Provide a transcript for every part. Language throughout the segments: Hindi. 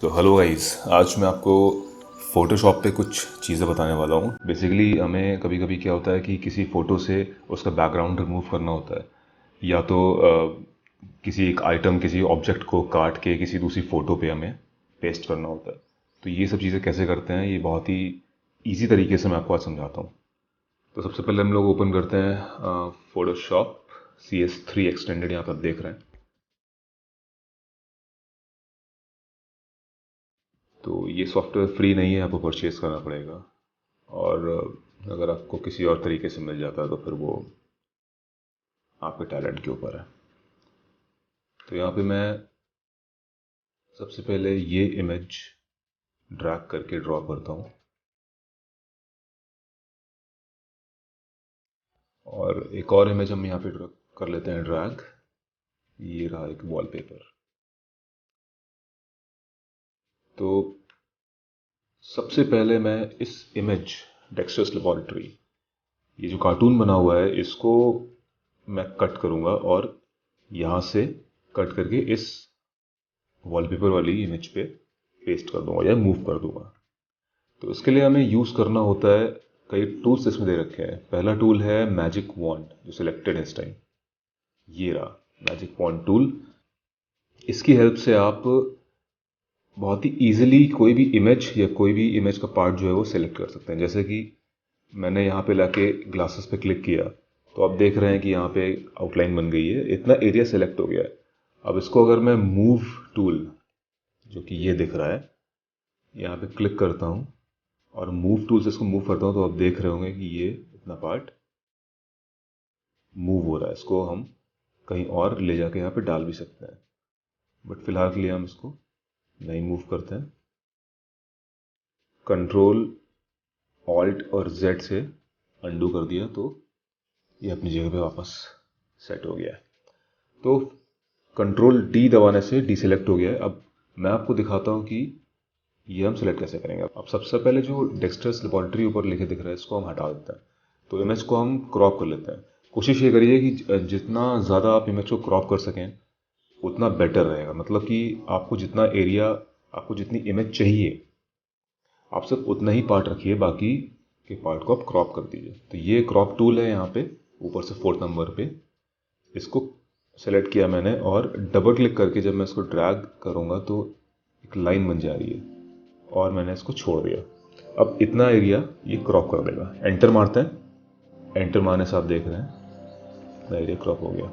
तो हेलो गाइस, आज मैं आपको फ़ोटोशॉप पे कुछ चीज़ें बताने वाला हूँ। बेसिकली हमें कभी कभी क्या होता है कि किसी फ़ोटो से उसका बैकग्राउंड रिमूव करना होता है, या तो किसी एक आइटम, किसी ऑब्जेक्ट को काट के किसी दूसरी फ़ोटो पे हमें पेस्ट करना होता है। तो ये सब चीज़ें कैसे करते हैं, ये बहुत ही ईजी तरीके से मैं आपको आज समझाता हूँ। तो सबसे पहले हम लोग ओपन करते हैं फ़ोटोशॉप CS3 एक्सटेंडेड, यहाँ पर आप देख रहे हैं। तो ये सॉफ्टवेयर फ्री नहीं है, आपको परचेज़ करना पड़ेगा। और अगर आपको किसी और तरीके से मिल जाता है तो फिर वो आपके टैलेंट के ऊपर है। तो यहाँ पे मैं सबसे पहले ये इमेज ड्रैग करके ड्रॉ करता हूँ, और एक और इमेज हम यहाँ पे कर लेते हैं ड्रैग। ये रहा एक वॉलपेपर। तो सबसे पहले मैं इस इमेज डेक्स्टर्स लेबोरेटरी, ये जो कार्टून बना हुआ है, इसको मैं कट करूँगा और यहाँ से कट करके इस वॉलपेपर वाली इमेज पे पेस्ट कर दूंगा या मूव कर दूंगा। तो इसके लिए हमें यूज़ करना होता है, कई टूल्स इसमें दे रखे हैं। पहला टूल है मैजिक वॉन्ड, जो सिलेक्टेड है इस टाइम। ये रहा मैजिक वॉन्ड टूल। इसकी हेल्प से आप बहुत ही ईजिली कोई भी इमेज या कोई भी इमेज का पार्ट जो है वो सिलेक्ट कर सकते हैं। जैसे कि मैंने यहाँ पे लाके ग्लासेस पे क्लिक किया, तो आप देख रहे हैं कि यहाँ पे आउटलाइन बन गई है, इतना एरिया सेलेक्ट हो गया है। अब इसको अगर मैं मूव टूल, जो कि ये दिख रहा है, यहाँ पे क्लिक करता हूँ और मूव टूल से इसको मूव करता हूँ, तो आप देख रहे होंगे कि ये इतना पार्ट मूव हो रहा है। इसको हम कहीं और ले जाके यहाँ पे डाल भी सकते हैं, बट फिलहाल के लिए हम इसको नहीं मूव करते हैं। कंट्रोल ऑल्ट और जेड से अंडू कर दिया, तो ये अपनी जगह पे वापस सेट हो गया है। तो कंट्रोल डी दबाने से डीसेलेक्ट हो गया है। अब मैं आपको दिखाता हूँ कि ये हम सेलेक्ट कैसे करेंगे। अब सबसे पहले जो डेक्स्टर्स लेबोरेटरी ऊपर लिखे दिख रहा है, इसको हम हटा देते हैं। तो इमेज को हम क्रॉप कर लेते हैं। कोशिश ये करिए कि जितना ज़्यादा आप इमेज को क्रॉप कर सकें उतना बेटर रहेगा। मतलब कि आपको जितना एरिया, आपको जितनी इमेज चाहिए, आप सिर्फ उतना ही पार्ट रखिए, बाकी के पार्ट को आप क्रॉप कर दीजिए। तो ये क्रॉप टूल है यहाँ पे ऊपर से 4th नंबर पे। इसको सेलेक्ट किया मैंने, और डबल क्लिक करके जब मैं इसको ड्रैग करूँगा तो एक लाइन बन जा रही है, और मैंने इसको छोड़ दिया। अब इतना एरिया ये क्रॉप कर देगा। एंटर मारते हैं। एंटर मारने से आप देख रहे हैं इतना एरिया क्रॉप हो गया।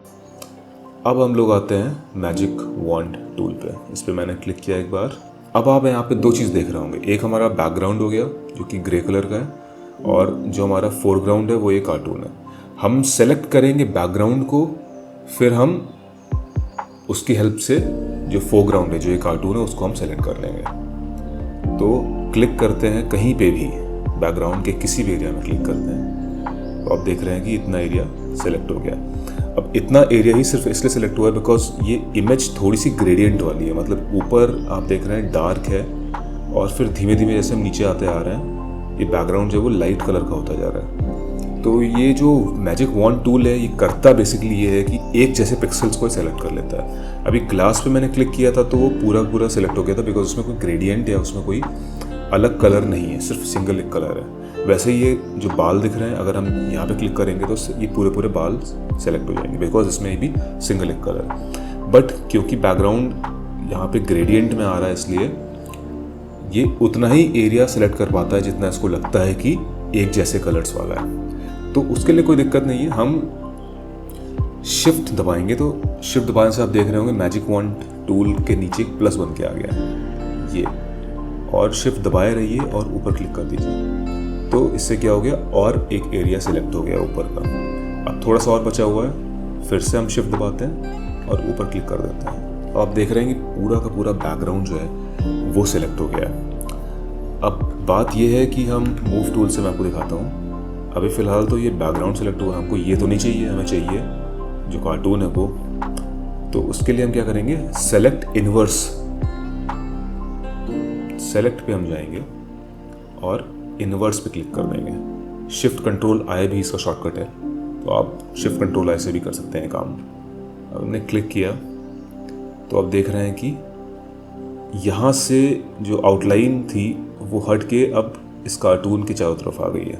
अब हम लोग आते हैं मैजिक वॉन्ड टूल पे। इस पर मैंने क्लिक किया एक बार। अब आप यहाँ पे दो चीज़ देख रहे होंगे। एक हमारा बैकग्राउंड हो गया जो कि ग्रे कलर का है, और जो हमारा फोरग्राउंड है वो ये कार्टून है। हम सेलेक्ट करेंगे बैकग्राउंड को, फिर हम उसकी हेल्प से जो फोरग्राउंड है, जो ये कार्टून है, उसको हम सेलेक्ट कर लेंगे। तो क्लिक करते हैं कहीं पे भी, बैकग्राउंड के किसी भी एरिया में क्लिक करते हैं, तो आप देख रहे हैं कि इतना एरिया सेलेक्ट हो गया। अब इतना एरिया ही सिर्फ इसलिए सेलेक्ट हुआ है बिकॉज ये इमेज थोड़ी सी ग्रेडियंट वाली है। मतलब ऊपर आप देख रहे हैं डार्क है, और फिर धीमे धीमे जैसे हम नीचे आते आ रहे हैं, ये बैकग्राउंड जो है वो लाइट कलर का होता जा रहा है। तो ये जो मैजिक वॉन्ड टूल है, ये करता बेसिकली ये है कि एक जैसे पिक्सल्स को सेलेक्ट कर लेता है। अभी ग्लास पे मैंने क्लिक किया था तो वो पूरा पूरा सेलेक्ट हो गया था, बिकॉज उसमें कोई ग्रेडियंट या उसमें कोई अलग कलर नहीं है, सिर्फ सिंगल एक कलर है। वैसे ही ये जो बाल दिख रहे हैं, अगर हम यहाँ पे क्लिक करेंगे तो ये पूरे पूरे बाल सेलेक्ट हो जाएंगे, बिकॉज इसमें भी सिंगल एक कलर। बट क्योंकि बैकग्राउंड यहाँ पे ग्रेडियंट में आ रहा है, इसलिए ये उतना ही एरिया सेलेक्ट कर पाता है जितना इसको लगता है कि एक जैसे कलर्स वाला है। तो उसके लिए कोई दिक्कत नहीं है। हम शिफ्ट दबाएंगे, तो शिफ्ट दबाने से आप देख रहे होंगे मैजिक वॉन्ड टूल के नीचे एक प्लस बन के आ गया है ये, और शिफ्ट दबाए रहिए और ऊपर क्लिक कर दीजिए। तो इससे क्या हो गया, और एक एरिया सेलेक्ट हो गया ऊपर का। अब थोड़ा सा और बचा हुआ है, फिर से हम शिफ्ट दबाते हैं और ऊपर क्लिक कर देते हैं। तो आप देख रहे हैं कि पूरा का पूरा बैकग्राउंड जो है वो सिलेक्ट हो गया है। अब बात यह है कि हम मूव टूल से मैं आपको दिखाता हूँ। अभी फ़िलहाल तो ये बैकग्राउंड सेलेक्ट हुआ, हमको ये तो नहीं चाहिए, हमें चाहिए जो कार्टून है वो। तो उसके लिए हम क्या करेंगे, सेलेक्ट इनवर्स, सेलेक्ट पे हम जाएंगे और इनवर्स पे क्लिक कर देंगे। शिफ्ट कंट्रोल आई भी इसका शॉर्टकट है, तो आप शिफ्ट कंट्रोल आई से भी कर सकते हैं काम। अब हमने क्लिक किया तो आप देख रहे हैं कि यहाँ से जो आउटलाइन थी वो हट के अब इस कार्टून के चारों तरफ आ गई है।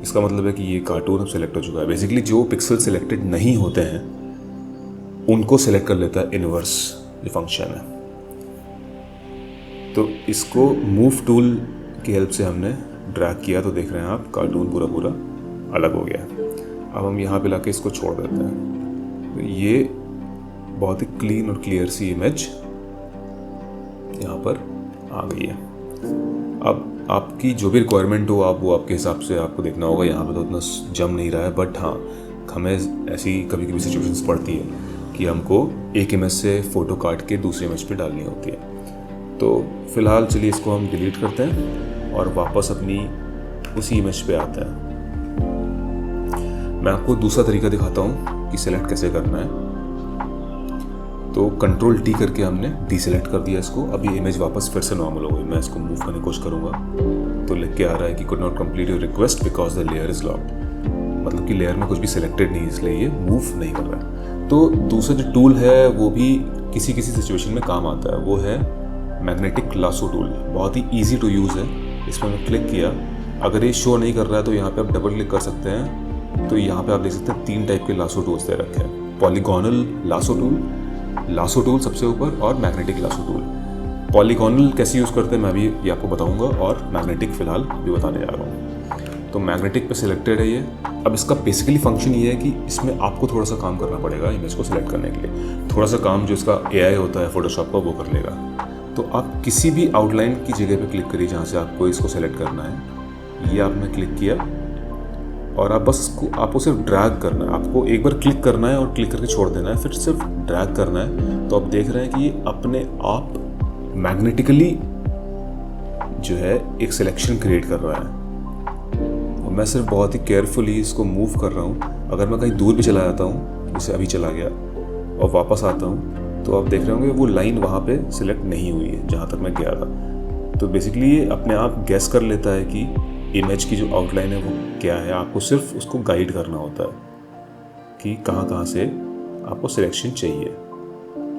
इसका मतलब है कि ये कार्टून अब सेलेक्ट हो चुका है। बेसिकली जो पिक्सल सेलेक्टेड नहीं होते हैं उनको सेलेक्ट कर लेता है इनवर्स जो फंक्शन है। तो इसको मूव टूल की हेल्प से हमने ड्रैग किया तो देख रहे हैं आप कार्टून पूरा पूरा अलग हो गया। अब हम यहाँ पे लाके इसको छोड़ देते हैं। तो ये बहुत ही क्लीन और क्लियर सी इमेज यहाँ पर आ गई है। अब आपकी जो भी रिक्वायरमेंट हो आप वो आपके हिसाब से आपको देखना होगा। यहाँ पे तो उतना जम नहीं रहा है, बट हाँ हमें ऐसी कभी कभी सिचुएशंस पड़ती है कि हमको एक इमेज से फ़ोटो काट के दूसरी इमेज पे डालनी होती है। तो फ़िलहाल चलिए इसको हम डिलीट करते हैं और वापस अपनी उसी इमेज पे आते हैं। मैं आपको दूसरा तरीका दिखाता हूँ कि सिलेक्ट कैसे करना है। तो कंट्रोल टी करके हमने डीसेलेक्ट कर दिया इसको। अब ये इमेज वापस फिर से नॉर्मल हो गई। मैं इसको मूव करने की कोशिश करूँगा तो लिख के आ रहा है कि could not complete your request because the layer is locked. मतलब कि लेयर में कुछ भी सिलेक्टेड नहीं, इसलिए ये मूव नहीं कर रहा है। तो दूसरा जो टूल है वो भी किसी किसी सिचुएशन में काम आता है, वो है मैग्नेटिक लासो टूल। बहुत ही ईजी टू यूज़ है। इसमें मैं क्लिक किया, अगर ये शो नहीं कर रहा है तो यहाँ पे आप डबल क्लिक कर सकते हैं। तो यहाँ पे आप देख सकते हैं 3 टाइप के लासो टूल्स दे रखे हैं। पॉलीगोनल लासो टूल सबसे ऊपर और मैग्नेटिक लासो टूल। पॉलीगोनल कैसे यूज़ करते हैं मैं भी ये आपको बताऊंगा और मैग्नेटिक फ़िलहाल भी बताने जा रहा हूँ। तो मैग्नेटिक पे सिलेक्टेड है ये। अब इसका बेसिकली फंक्शन ये है कि इसमें आपको थोड़ा सा काम करना पड़ेगा इमेज को सिलेक्ट करने के लिए। थोड़ा सा काम जो इसका AI होता है फोटोशॉप का वो कर लेगा। तो आप किसी भी आउटलाइन की जगह पे क्लिक करिए जहाँ से आपको इसको सेलेक्ट करना है। ये आपने क्लिक किया और आप बस आपको सिर्फ ड्रैग करना है। आपको एक बार क्लिक करना है और क्लिक करके छोड़ देना है, फिर सिर्फ ड्रैग करना है। तो आप देख रहे हैं कि ये अपने आप मैग्नेटिकली जो है एक सिलेक्शन क्रिएट कर रहा है। और मैं सिर्फ बहुत ही केयरफुली इसको मूव कर रहा हूँ। अगर मैं कहीं दूर भी चला जाता हूँ, जैसे अभी चला गया और वापस आता हूँ, तो आप देख रहे होंगे वो लाइन वहाँ पे सिलेक्ट नहीं हुई है जहाँ तक मैं गया था। तो बेसिकली ये अपने आप गेस कर लेता है कि इमेज की जो आउटलाइन है वो क्या है। आपको सिर्फ उसको गाइड करना होता है कि कहाँ से आपको सिलेक्शन चाहिए।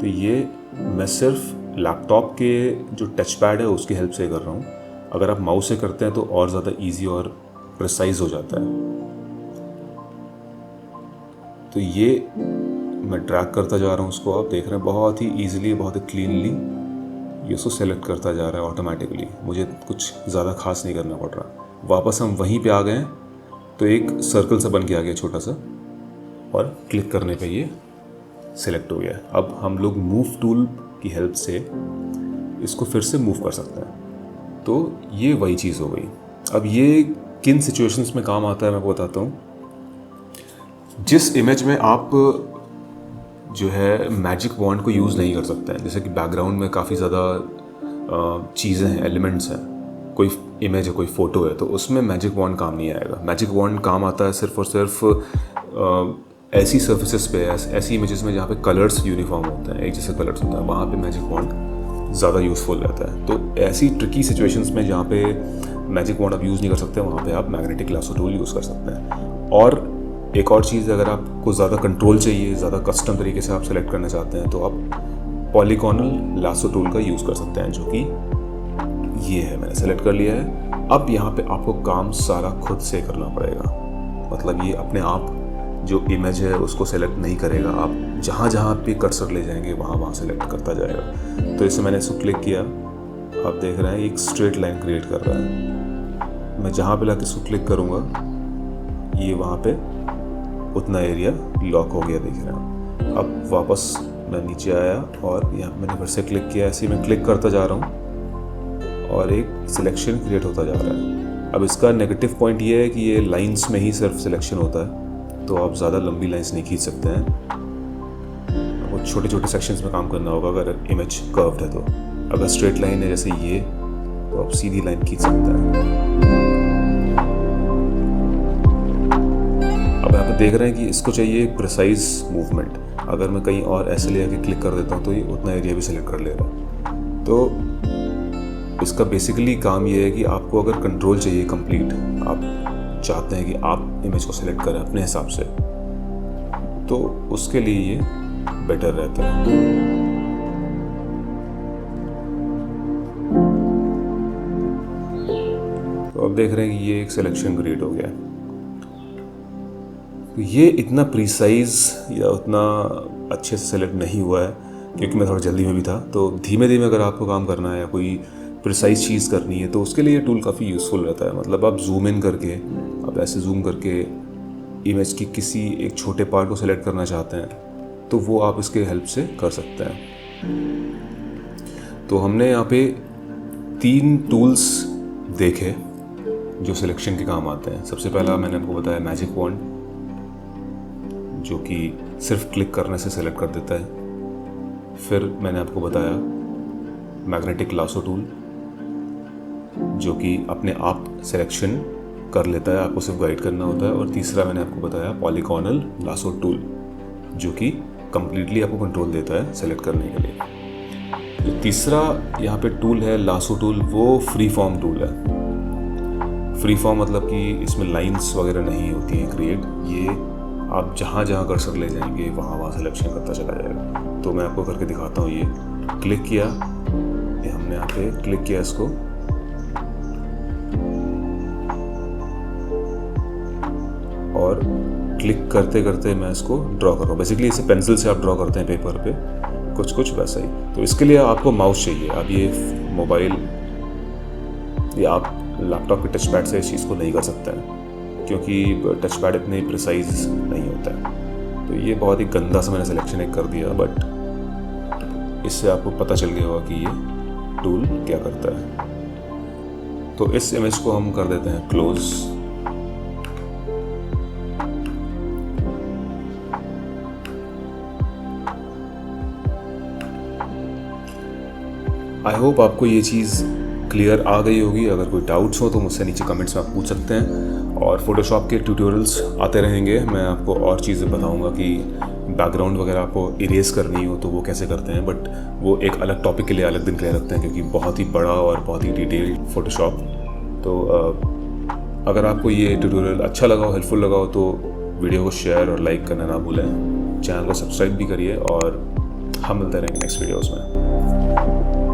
तो ये मैं सिर्फ लैपटॉप के जो टच पैड है उसकी हेल्प से कर रहा हूँ। अगर आप माउस से करते हैं तो और ज़्यादा इजी और प्रिसाइज हो जाता है। तो ये मैं ड्रैग करता जा रहा हूँ उसको, आप देख रहे हैं बहुत ही ईजिली, बहुत ही क्लीनली ये उसको सेलेक्ट करता जा रहा है ऑटोमेटिकली। मुझे कुछ ज़्यादा खास नहीं करना पड़ रहा। वापस हम वहीं पे आ गए। तो एक सर्कल सा बन के आ गया छोटा सा, और क्लिक करने पे ये सिलेक्ट हो गया। अब हम लोग मूव टूल की हेल्प से इसको फिर से मूव कर सकते हैं। तो ये वही चीज़ हो गई। अब ये किन सिचुएशंस में काम आता है मैं आपको बताता हूँ। जिस इमेज में आप जो है मैजिक वॉन्ड को यूज़ नहीं कर सकते हैं, जैसे कि बैकग्राउंड में काफ़ी ज़्यादा चीज़ें हैं, एलिमेंट्स हैं, कोई इमेज है, कोई फ़ोटो है, तो उसमें मैजिक वॉन्ड काम नहीं आएगा। मैजिक वॉन्ड काम आता है सिर्फ और सिर्फ ऐसी सर्फेसेस पे, ऐसी इमेजेस में जहाँ पे कलर्स यूनिफॉर्म होते हैं, एक जैसे कलर्स होता है, वहाँ पे मैजिक वॉन्ड ज़्यादा यूज़फुल रहता है। तो ऐसी ट्रिकी सिचुएशंस में जहाँ पे मैजिक वॉन्ड आप यूज़ नहीं कर सकते, वहाँ पे आप मैग्नेटिक लासो टूल यूज़ कर सकते हैं। और एक और चीज़, अगर आपको ज़्यादा कंट्रोल चाहिए, ज़्यादा कस्टम तरीके से आप सेलेक्ट करना चाहते हैं, तो आप पॉलीगोनल लासो टूल का यूज़ कर सकते हैं, जो कि ये है। मैंने सेलेक्ट कर लिया है। अब यहाँ पे आपको काम सारा खुद से करना पड़ेगा। मतलब ये अपने आप जो इमेज है उसको सेलेक्ट नहीं करेगा। आप जहाँ जहाँ पे कर्सर ले जाएंगे वहाँ सेलेक्ट करता जाएगा। तो इससे मैंने इसको क्लिक किया, आप देख रहे हैं एक स्ट्रेट लाइन क्रिएट कर रहा है। मैं जहाँ पे लाके इसको क्लिक करूँगा, ये वहाँ पे उतना एरिया लॉक हो गया, देख रहे हैं। अब वापस मैं नीचे आया और यहाँ मैंने फिर से क्लिक किया। ऐसे ही मैं क्लिक करता जा रहा हूँ और एक सिलेक्शन क्रिएट होता जा रहा है। अब इसका नेगेटिव पॉइंट ये है कि ये लाइंस में ही सिर्फ सिलेक्शन होता है, तो आप ज़्यादा लंबी लाइंस नहीं खींच सकते हैं। आपको छोटे छोटे सेक्शंस में काम करना होगा अगर इमेज कर्व्ड है। तो अगर स्ट्रेट लाइन है जैसे ये, तो आप सीधी लाइन खींच सकते हैं। अब यहाँ पे देख रहे हैं कि इसको चाहिए प्रिसाइज मूवमेंट। अगर मैं कहीं और ऐसे ले आके क्लिक कर देता हूँ तो ये उतना एरिया भी सिलेक्ट कर ले रहा है। तो इसका बेसिकली काम ये है कि आपको अगर कंट्रोल चाहिए कंप्लीट, आप चाहते हैं कि आप इमेज को सिलेक्ट करें अपने हिसाब से, तो उसके लिए ये बेटर रहता है। अब देख रहे हैं कि ये एक सिलेक्शन क्रिएट हो गया है। तो ये इतना प्रिसाइज या उतना अच्छे से सेलेक्ट नहीं हुआ है क्योंकि मैं थोड़ा जल्दी में भी था। तो धीमे धीमे अगर आपको काम करना है या कोई प्रिसाइज चीज़ करनी है तो उसके लिए ये टूल काफ़ी यूज़फुल रहता है। मतलब आप जूम इन करके, आप ऐसे जूम करके इमेज की किसी एक छोटे पार्ट को सेलेक्ट करना चाहते हैं तो वो आप इसके हेल्प से कर सकते हैं। तो हमने यहाँ पे 3 टूल्स देखे जो सिलेक्शन के काम आते हैं। सबसे पहला मैंने आपको बताया मैजिक वॉन्ड, जो कि सिर्फ क्लिक करने से सेलेक्ट कर देता है। फिर मैंने आपको बताया मैग्नेटिक लासो टूल, जो कि अपने आप सिलेक्शन कर लेता है, आपको सिर्फ गाइड करना होता है। और तीसरा मैंने आपको बताया पॉलीगोनल लासो टूल, जो कि कंप्लीटली आपको कंट्रोल देता है सेलेक्ट करने के लिए। जो तीसरा यहाँ पे टूल है लासो टूल, वो फ्री फॉर्म टूल है। फ्री फॉर्म मतलब कि इसमें लाइंस वगैरह नहीं होती हैं क्रिएट, ये आप जहाँ जहाँ कर्सर ले जाएंगे वहाँ सिलेक्शन करता चला जाएगा। तो मैं आपको करके दिखाता हूँ। ये क्लिक किया, ये हमने यहाँ पे क्लिक किया इसको, और क्लिक करते करते मैं इसको ड्रॉ कर रहा हूँ। बेसिकली इसे पेंसिल से आप ड्रॉ करते हैं पेपर पे, कुछ वैसा ही। तो इसके लिए आपको माउस चाहिए। आप ये मोबाइल या आप लैपटॉप के टच पैड से इस चीज़ को नहीं कर सकते हैं क्योंकि टच पैड इतने प्रिसाइज नहीं होता है। तो ये बहुत ही गंदा सा मैंने सिलेक्शन एक कर दिया, बट इससे आपको पता चल गया होगा कि ये टूल क्या करता है। तो इस इमेज को हम कर देते हैं क्लोज। आई होप आपको ये चीज़ क्लियर आ गई होगी। अगर कोई डाउट्स हो तो मुझसे नीचे कमेंट्स में आप पूछ सकते हैं। और फोटोशॉप के ट्यूटोरियल्स आते रहेंगे। मैं आपको और चीज़ें बताऊंगा कि बैकग्राउंड वगैरह आपको इरेज करनी हो तो वो कैसे करते हैं, बट वो एक अलग टॉपिक के लिए अलग दिन के लिए रखते हैं क्योंकि बहुत ही बड़ा और बहुत ही डिटेल्ड फोटोशॉप। तो अगर आपको ये ट्यूटोरियल अच्छा लगा हो, हेल्पफुल लगा हो, तो वीडियो को शेयर और लाइक करना ना भूलें। चैनल को सब्सक्राइब भी करिए और हम मिलते रहेंगे नेक्स्ट वीडियोज़ में।